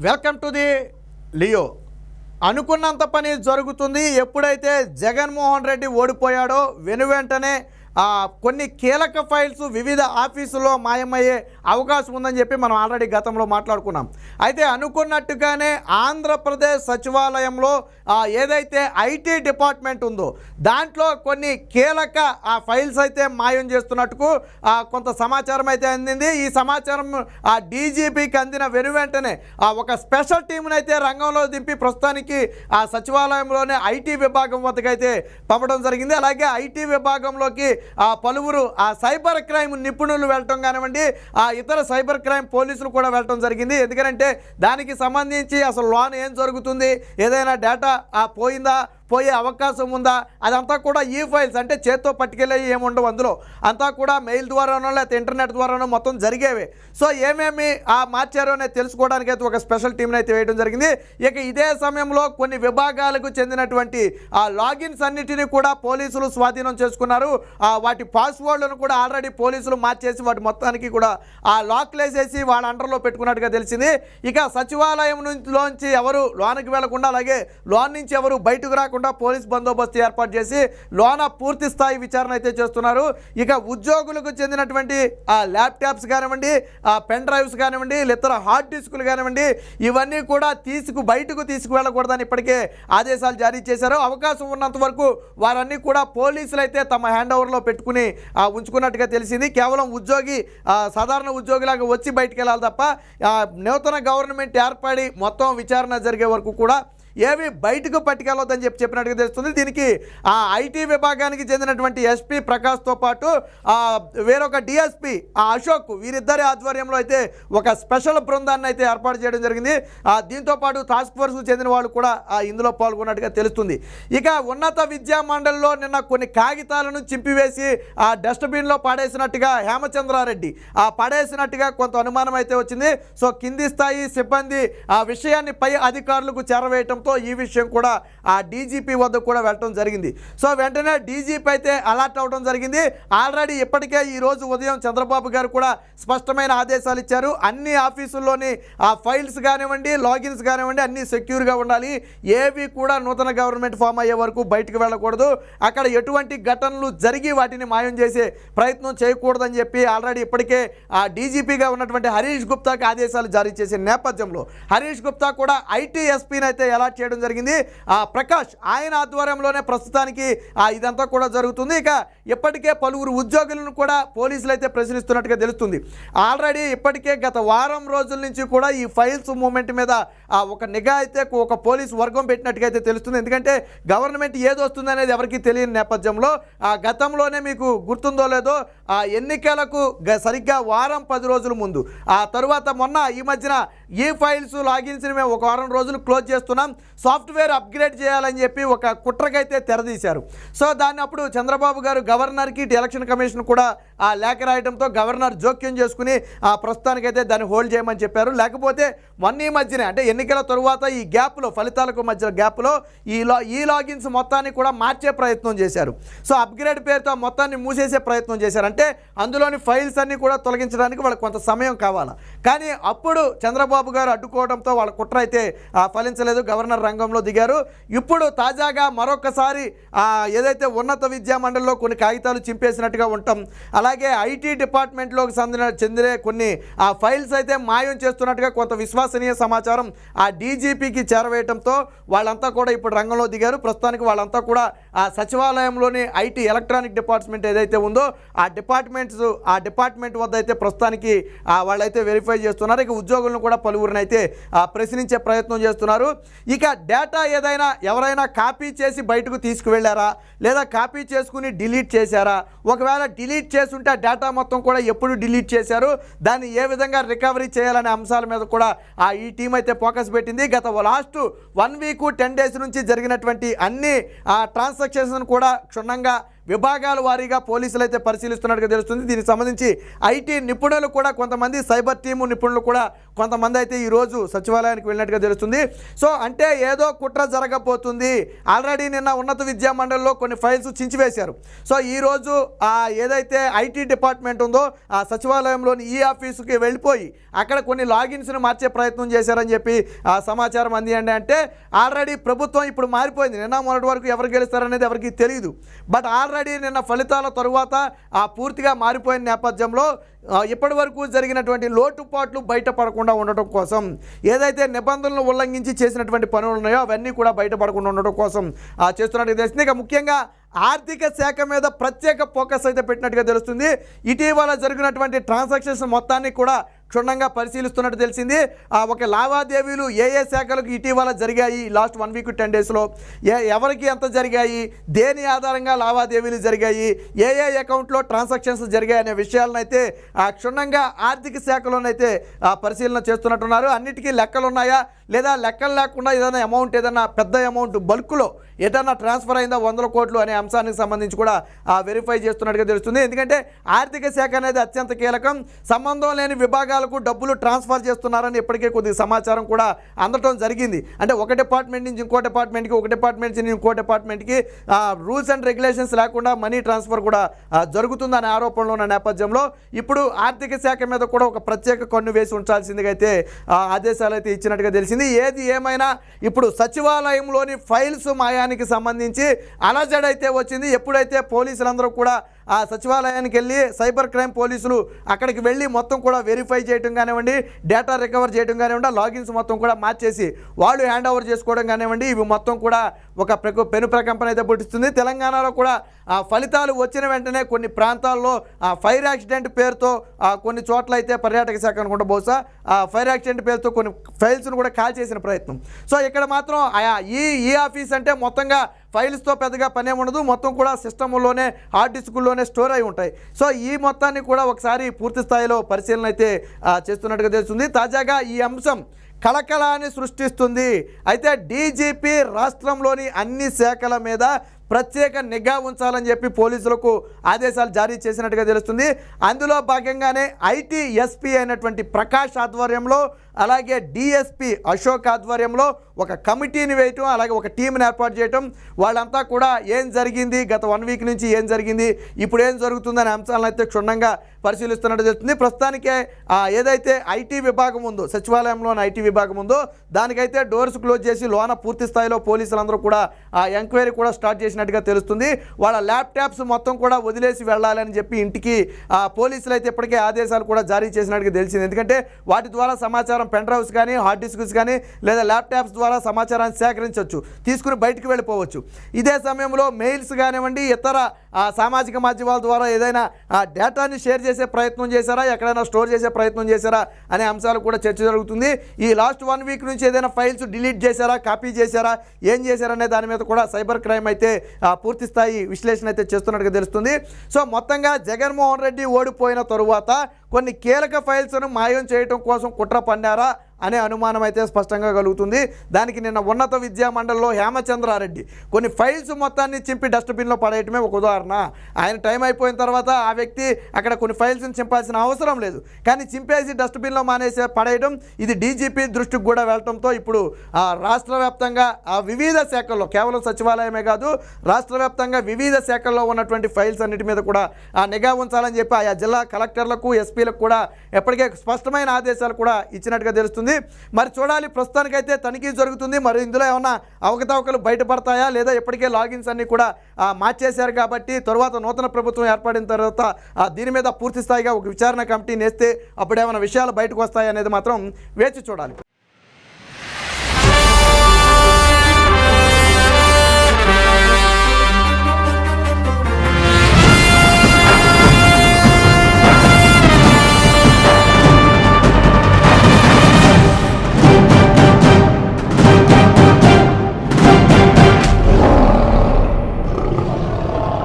Welcome to the Leo. అనుకున్నంత పని జరుగుతుంది. ఎప్పుడైతే జగన్మోహన్ రెడ్డి ఓడిపోయాడో వెనువెంటనే కొన్ని కీలక ఫైల్స్ వివిధ ఆఫీసుల్లో మాయమయ్యే అవకాశం ఉందని చెప్పి మనం ఆల్రెడీ గతంలో మాట్లాడుకున్నాం. అయితే అనుకున్నట్టుగానే ఆంధ్రప్రదేశ్ సచివాలయంలో ఏదైతే ఐటీ డిపార్ట్మెంట్ ఉందో దాంట్లో కొన్ని కీలక ఫైల్స్ అయితే మాయం చేస్తున్నట్టుకు కొంత సమాచారం అయితే అందింది. ఈ సమాచారం డీజీపీకి అందిన వెనువెంటనే ఒక స్పెషల్ టీంని అయితే రంగంలో దింపి ప్రస్తుతానికి సచివాలయంలోనే ఐటీ విభాగం వద్దకైతే పంపడం జరిగింది. అలాగే ఐటీ విభాగంలోకి పలువురు సైబర్ క్రైమ్ నిపుణులు వెళ్ళటం కానివ్వండి, ఇతర సైబర్ క్రైమ్ పోలీసులు కూడా వెళ్ళటం జరిగింది. ఎందుకంటే దానికి సంబంధించి అసలు లోన్ ఏం జరుగుతుంది, ఏదైనా డేటా పోయిందా, పోయే అవకాశం ఉందా, అదంతా కూడా ఈ ఫైల్స్ అంటే చేత్తో పట్టుకెళ్ళే ఏముండవు, అందులో అంతా కూడా మెయిల్ ద్వారానో లేకపోతే ఇంటర్నెట్ ద్వారానో మొత్తం జరిగేవి. సో ఏమేమి మార్చారో అనేది తెలుసుకోవడానికి అయితే ఒక స్పెషల్ టీంని అయితే వేయడం జరిగింది. ఇక ఇదే సమయంలో కొన్ని విభాగాలకు చెందినటువంటి లాగిన్స్ అన్నిటినీ కూడా పోలీసులు స్వాధీనం చేసుకున్నారు. వాటి పాస్వర్డ్లను కూడా ఆల్రెడీ పోలీసులు మార్చేసి వాటి మొత్తానికి కూడా లాక్లు వేసేసి వాళ్ళ అండర్లో పెట్టుకున్నట్టుగా తెలిసింది. ఇక సచివాలయం లోంచి ఎవరు లోనికి వెళ్లకుండా, అలాగే లోన్ నుంచి ఎవరు బయటకు రాకుండా పోలీస్ బందోబస్తు ఏర్పాటు చేసి లోన పూర్తి స్థాయి విచారణ అయితే చేస్తున్నారు. ఇక ఉద్యోగులకు చెందినటువంటి ల్యాప్టాప్స్ కానివ్వండి, పెన్ డ్రైవ్స్ కానివ్వండి, ఇతర హార్డ్ డిస్కులు కానివ్వండి, ఇవన్నీ కూడా బయటకు తీసుకువెళ్ళకూడదని ఇప్పటికే ఆదేశాలు జారీ చేశారు. అవకాశం ఉన్నంత వరకు వారన్నీ కూడా పోలీసులు అయితే తమ హ్యాండ్ ఓవర్లో పెట్టుకుని ఉంచుకున్నట్టుగా తెలిసింది. కేవలం సాధారణ ఉద్యోగిలాగా వచ్చి బయటకు వెళ్ళాలి తప్ప నూతన గవర్నమెంట్ ఏర్పడి మొత్తం విచారణ జరిగే వరకు కూడా ఏవి బయటకు పట్టుకెళ్ళొద్దని చెప్పినట్టుగా తెలుస్తుంది. దీనికి ఐటీ విభాగానికి చెందినటువంటి ఎస్పీ ప్రకాష్తో పాటు వేరొక డిఎస్పీ అశోక్, వీరిద్దరి ఆధ్వర్యంలో అయితే ఒక స్పెషల్ బృందాన్ని అయితే ఏర్పాటు చేయడం జరిగింది. దీంతో పాటు టాస్క్ ఫోర్స్కు చెందిన వాళ్ళు కూడా ఇందులో పాల్గొన్నట్టుగా తెలుస్తుంది. ఇక ఉన్నత విద్యా మండలిలో నిన్న కొన్ని కాగితాలను చింపివేసి డస్ట్బిన్లో పడేసినట్టుగా హేమచంద్రారెడ్డి పడేసినట్టుగా కొంత అనుమానం అయితే వచ్చింది. సో కింది స్థాయి సిబ్బంది ఆ విషయాన్ని పై అధికారులకు చేరవేయటం ఈ విషయం కూడా డీజీపీ వద్ద కూడా వెళ్ళటం జరిగింది. సో వెంటనే డీజీపీ అయితే అలర్ట్ అవడం జరిగింది. ఆల్రెడీ ఇప్పటికే ఈ రోజు ఉదయం చంద్రబాబు గారు కూడా స్పష్టమైన ఆదేశాలు ఇచ్చారు. అన్ని ఆఫీసుల్లోని ఫైల్స్ కానివ్వండి, లాగిన్స్ కానివ్వండి, అన్నీ సెక్యూర్గా ఉండాలి. ఏవి కూడా నూతన గవర్నమెంట్ ఫామ్ అయ్యే వరకు బయటకు వెళ్ళకూడదు. అక్కడ ఎటువంటి ఘటనలు జరిగి వాటిని మాయం చేసే ప్రయత్నం చేయకూడదని చెప్పి ఆల్రెడీ ఇప్పటికే డీజీపీగా ఉన్నటువంటి హరీష్ గుప్తాకి ఆదేశాలు జారీ చేసే నేపథ్యంలో హరీష్ గుప్తా కూడా ఐటీ ఎస్పీని అయితే ఎలా చేయడం జరిగింది. ప్రకాష్ ఆయన ఆధ్వర్యంలోనే ప్రస్తుతానికి ఇదంతా కూడా జరుగుతుంది. ఇక ఇప్పటికే పలువురు ఉద్యోగులను కూడా పోలీసులు అయితే ప్రశ్నిస్తున్నట్టుగా తెలుస్తుంది. ఆల్రెడీ ఇప్పటికే గత వారం రోజుల నుంచి కూడా ఈ ఫైల్స్ మూవ్మెంట్ మీద ఒక నిఘా అయితే ఒక పోలీసు వర్గం పెట్టినట్టుగా అయితే తెలుస్తుంది. ఎందుకంటే గవర్నమెంట్ ఏది వస్తుంది అనేది ఎవరికి తెలియని నేపథ్యంలో గతంలోనే మీకు గుర్తుందో లేదో ఎన్నికలకు సరిగ్గా వారం 10 రోజుల ముందు తరువాత మొన్న ఈ మధ్యన ఈ ఫైల్స్ లాగిన్స్ మేము ఒక వారం రోజులు క్లోజ్ చేస్తున్నాం, సాఫ్ట్వేర్ అప్గ్రేడ్ చేయాలని చెప్పి ఒక కుట్రకైతే తెరదీశారు. సో దాన్ని అప్పుడు చంద్రబాబు గారు గవర్నర్కి ఎలక్షన్ కమిషన్ కూడా లేఖ రాయడంతో గవర్నర్ జోక్యం చేసుకుని ప్రస్తుతానికైతే దాన్ని హోల్డ్ చేయమని చెప్పారు. లేకపోతే మొన్న ఈ మధ్యనే అంటే ఎన్నికల తరువాత ఈ గ్యాప్లో ఫలితాలకు మధ్య గ్యాప్లో ఈ లాగిన్స్ మొత్తాన్ని కూడా మార్చే ప్రయత్నం చేశారు. సో అప్గ్రేడ్ పేరుతో మొత్తాన్ని మూసేసే ప్రయత్నం చేశారు. అంటే అందులోని ఫైల్స్ అన్నీ కూడా తొలగించడానికి వాళ్ళకి కొంత సమయం కావాలి. కానీ అప్పుడు చంద్రబాబు గారు అడ్డుకోవడంతో వాళ్ళ కుట్ర అయితే ఫలించలేదు. గవర్నర్ రంగంలో దిగారు. ఇప్పుడు తాజాగా మరొకసారి ఏదైతే ఉన్నత విద్యా మండలిలో కొన్ని కాగితాలు చింపేసినట్టుగా ఉంటాం, అలాగే ఐటీ డిపార్ట్మెంట్లోకి చెందిన కొన్ని ఫైల్స్ అయితే మాయం చేస్తున్నట్టుగా కొంత విశ్వసనీయ సమాచారం డీజీపీకి చేరవేయడంతో వాళ్ళంతా కూడా ఇప్పుడు రంగంలో దిగారు. ప్రస్తుతానికి వాళ్ళంతా కూడా సచివాలయంలోని ఐటీ ఎలక్ట్రానిక్ డిపార్ట్మెంట్ ఏదైతే ఉందో ఆ డిపార్ట్మెంట్ వద్ద అయితే ప్రస్తుతానికి వాళ్ళైతే వెరిఫై చేస్తున్నారు. ఇక ఉద్యోగులను కూడా పలువురిని అయితే ప్రశ్నించే ప్రయత్నం చేస్తున్నారు. ఇక డేటా ఎవరైనా కాపీ చేసి బయటకు తీసుకువెళ్ళారా, లేదా కాపీ చేసుకుని డిలీట్ చేశారా, ఒకవేళ డిలీట్ చేసుంటే ఆ డేటా మొత్తం కూడా ఎప్పుడు డిలీట్ చేశారు, దాన్ని ఏ విధంగా రికవరీ చేయాలనే అంశాల మీద కూడా ఈ టీం అయితే ఫోకస్ పెట్టింది. గత లాస్ట్ 1 వీక్ 10 డేస్ నుంచి జరిగినటువంటి అన్ని ట్రాన్సాక్షన్స్ కూడా క్షుణ్ణంగా విభాగాల వారీగా పోలీసులు అయితే పరిశీలిస్తున్నట్టుగా తెలుస్తుంది. దీనికి సంబంధించి ఐటీ నిపుణులు కూడా కొంతమంది, సైబర్ టీము నిపుణులు కూడా కొంతమంది అయితే ఈరోజు సచివాలయానికి వెళ్ళినట్టుగా తెలుస్తుంది. సో అంటే ఏదో కుట్ర జరగబోతుంది. ఆల్రెడీ నిన్న ఉన్నత విద్యా మండలిలో కొన్ని ఫైల్స్ చించివేశారు. సో ఈరోజు ఏదైతే ఐటీ డిపార్ట్మెంట్ ఉందో ఆ సచివాలయంలోని ఈ ఆఫీసుకి వెళ్ళిపోయి అక్కడ కొన్ని లాగిన్స్ను మార్చే ప్రయత్నం చేశారని చెప్పి సమాచారం అందిండి. అంటే ఆల్రెడీ ప్రభుత్వం ఇప్పుడు మారిపోయింది. నిన్న మొన్నటి వరకు ఎవరు గెలుస్తారనేది ఎవరికి తెలియదు. బట్ ఆల్రెడీ నిన్న ఫలితాల తరువాత పూర్తిగా మారిపోయిన నేపథ్యంలో ఇప్పటి వరకు జరిగినటువంటి లోటుపాట్లు బయటపడకుండా ఉండటం కోసం, ఏదైతే నిబంధనలు ఉల్లంఘించి చేసినటువంటి పనులు ఉన్నాయో అవన్నీ కూడా బయటపడకుండా ఉండటం కోసం చేస్తున్నట్టుగా తెలిసింది. ఇక ముఖ్యంగా ఆర్థిక శాఖ మీద ప్రత్యేక ఫోకస్ అయితే పెట్టినట్టుగా తెలుస్తుంది. ఇటీవల జరిగినటువంటి ట్రాన్సాక్షన్స్ మొత్తాన్ని కూడా క్షుణ్ణంగా పరిశీలిస్తున్నట్టు తెలిసింది. ఒక లావాదేవీలు ఏ శాఖలకు ఇటీవల జరిగాయి, లాస్ట్ 1 వీక్ 10 డేస్లో ఎవరికి ఎంత జరిగాయి, దేని ఆధారంగా లావాదేవీలు జరిగాయి, ఏ అకౌంట్లో ట్రాన్సాక్షన్స్ జరిగాయి అనే విషయాలను అయితే క్షుణ్ణంగా ఆర్థిక శాఖలోనైతే పరిశీలన చేస్తున్నట్టున్నారు. అన్నిటికీ లెక్కలు ఉన్నాయా లేదా లెక్కలు లేకుండా ఏదైనా అమౌంట్, ఏదైనా పెద్ద అమౌంట్ బల్క్లో ఏదైనా ట్రాన్స్ఫర్ అయిందా 100 కోట్లు అనే అంశానికి సంబంధించి కూడా వెరిఫై చేస్తున్నట్టుగా తెలుస్తుంది. ఎందుకంటే ఆర్థిక శాఖ అనేది అత్యంత కీలకం. సంబంధం లేని విభాగాలకు డబ్బులు ట్రాన్స్ఫర్ చేస్తున్నారని ఇప్పటికే కొద్ది సమాచారం కూడా అందటం జరిగింది. అంటే ఒక డిపార్ట్మెంట్ నుంచి ఇంకో డిపార్ట్మెంట్కి, ఒక డిపార్ట్మెంట్ నుంచి ఇంకో డిపార్ట్మెంట్కి రూల్స్ అండ్ రెగ్యులేషన్స్ లేకుండా మనీ ట్రాన్స్ఫర్ కూడా జరుగుతుందనే ఆరోపణలు ఉన్న నేపథ్యంలో ఇప్పుడు ఆర్థిక శాఖ మీద కూడా ఒక ప్రత్యేక కన్ను వేసి ఉంచాల్సిందిగా అయితే ఆదేశాలు అయితే ఇచ్చినట్టుగా తెలిసింది. ఏది ఏమైనా ఇప్పుడు సచివాలయంలోని ఫైల్స్ మాయానికి సంబంధించి అలజడి అయితే వచ్చింది. ఎప్పుడైతే పోలీసులందరూ కూడా ఆ సచివాలయానికి వెళ్ళి సైబర్ క్రైమ్ పోలీసులు అక్కడికి వెళ్ళి మొత్తం కూడా వెరిఫై చేయడం కానివ్వండి, డేటా రికవర్ చేయడం కానివ్వండి, లాగిన్స్ మొత్తం కూడా మార్చేసి వాళ్ళు హ్యాండ్ ఓవర్ చేసుకోవడం కానివ్వండి, ఇవి మొత్తం కూడా ఒక పెను ప్రకంపన అయితే పుట్టిస్తుంది. తెలంగాణలో కూడా ఆ ఫలితాలు వచ్చిన వెంటనే కొన్ని ప్రాంతాల్లో ఫైర్ యాక్సిడెంట్ పేరుతో కొన్ని చోట్ల అయితే పర్యాటక శాఖ అనుకుంటా బహుశా ఫైర్ యాక్సిడెంట్ పేరుతో కొన్ని ఫైల్స్ను కూడా కాల్ చేసిన ప్రయత్నం. సో ఇక్కడ మాత్రం ఈ ఆఫీస్ అంటే మొత్తంగా ఫైల్స్తో పెద్దగా పనే ఉండదు, మొత్తం కూడా సిస్టంలోనే హార్డ్ డిస్కుల్లోనే స్టోర్ అయి ఉంటాయి. సో ఈ మొత్తాన్ని కూడా ఒకసారి పూర్తి స్థాయిలో పరిశీలన అయితే చేస్తున్నట్టుగా తెలుస్తుంది. తాజాగా ఈ అంశం కలకలాన్ని సృష్టిస్తుంది. అయితే డీజీపీ రాష్ట్రంలోని అన్ని శాఖల మీద ప్రత్యేక నిఘా ఉంచాలని చెప్పి పోలీసులకు ఆదేశాలు జారీ చేసినట్టుగా తెలుస్తుంది. అందులో భాగంగానే ఐటీ ఎస్పీ అయినటువంటి ప్రకాష్ ఆధ్వర్యంలో, అలాగే డిఎస్పీ అశోక్ ఆధ్వర్యంలో ఒక కమిటీని వేయటం, అలాగే ఒక టీంని ఏర్పాటు చేయటం, వాళ్ళంతా కూడా ఏం జరిగింది, గత 1 వీక్ నుంచి ఏం జరిగింది, ఇప్పుడు ఏం జరుగుతుందనే అంశాలను అయితే క్షుణ్ణంగా పరిశీలిస్తున్నట్టు తెలుస్తుంది. ప్రస్తుతానికే ఏదైతే ఐటీ విభాగం ఉందో, సచివాలయంలోని ఐటీ విభాగం ఉందో దానికైతే డోర్స్ క్లోజ్ చేసి లోన పూర్తి స్థాయిలో పోలీసులందరూ కూడా ఎంక్వైరీ కూడా స్టార్ట్ చేసినట్టుగా తెలుస్తుంది. వాళ్ళ ల్యాప్టాప్స్ మొత్తం కూడా వదిలేసి వెళ్ళాలని చెప్పి ఇంటికి పోలీసులు అయితే ఇప్పటికే ఆదేశాలు కూడా జారీ చేసినట్టుగా తెలిసింది. ఎందుకంటే వాటి ద్వారా సమాచారం పెన్ డ్రైవ్స్ కానీ, హార్డ్ డిస్క్స్ కానీ లేదా ల్యాప్టాప్స్ ద్వారా సమాచారాన్ని సేకరించవచ్చు, తీసుకుని బయటకు వెళ్ళిపోవచ్చు. ఇదే సమయంలో మెయిల్స్ కానివ్వండి, ఇతర సామాజిక మాధ్యమాల ద్వారా ఏదైనా డేటాని షేర్ చేసే ప్రయత్నం చేశారా, ఎక్కడైనా స్టోర్ చేసే ప్రయత్నం చేశారా అనే అంశాలు కూడా చర్చ జరుగుతుంది. ఈ లాస్ట్ 1 వీక్ నుంచి ఏదైనా ఫైల్స్ డిలీట్ చేశారా, కాపీ చేశారా, ఏం చేశారనే దాని మీద కూడా సైబర్ క్రైమ్ అయితే పూర్తి స్థాయి విశ్లేషణ అయితే చేస్తున్నట్టుగా తెలుస్తుంది. సో మొత్తంగా జగన్మోహన్ రెడ్డి ఓడిపోయిన తరువాత కొన్ని కీలక ఫైల్స్ను మాయం చేయడం కోసం కుట్ర పన్నారా అనే అనుమానం అయితే స్పష్టంగా కలుగుతుంది. దానికి నిన్న ఉన్నత విద్యా మండలిలో హేమచంద్రారెడ్డి కొన్ని ఫైల్స్ మొత్తాన్ని చింపి డస్ట్బిన్లో పడేయటమే ఒక ఉదాహరణ. ఆయన టైం అయిపోయిన తర్వాత ఆ వ్యక్తి అక్కడ కొన్ని ఫైల్స్ని చింపాల్సిన అవసరం లేదు, కానీ చింపేసి డస్ట్బిన్లో మానేసి పడేయడం, ఇది డీజీపీ దృష్టికి కూడా వెళ్ళడంతో ఇప్పుడు రాష్ట్ర వ్యాప్తంగా వివిధ శాఖల్లో, కేవలం సచివాలయమే కాదు రాష్ట్ర వ్యాప్తంగా వివిధ శాఖల్లో ఉన్నటువంటి ఫైల్స్ అన్నిటి మీద కూడా నిఘా ఉంచాలని చెప్పి ఆయా జిల్లా కలెక్టర్లకు, ఎస్పీలకు కూడా ఎప్పటికే స్పష్టమైన ఆదేశాలు కూడా ఇచ్చినట్టుగా తెలుస్తుంది. మరి చూడాలి, ప్రస్తుతానికైతే తనిఖీ జరుగుతుంది. మరి ఇందులో ఏమన్నా అవకతవకలు బయటపడతాయా లేదా ఇప్పటికే లాగిన్స్ అన్ని కూడా మార్చేశారు కాబట్టి తర్వాత నూతన ప్రభుత్వం ఏర్పడిన తర్వాత దీని మీద పూర్తి స్థాయిగా ఒక విచారణ కమిటీ నేస్తే అప్పుడు ఏమైనా విషయాలు బయటకు వస్తాయనేది మాత్రం వేచి చూడాలి.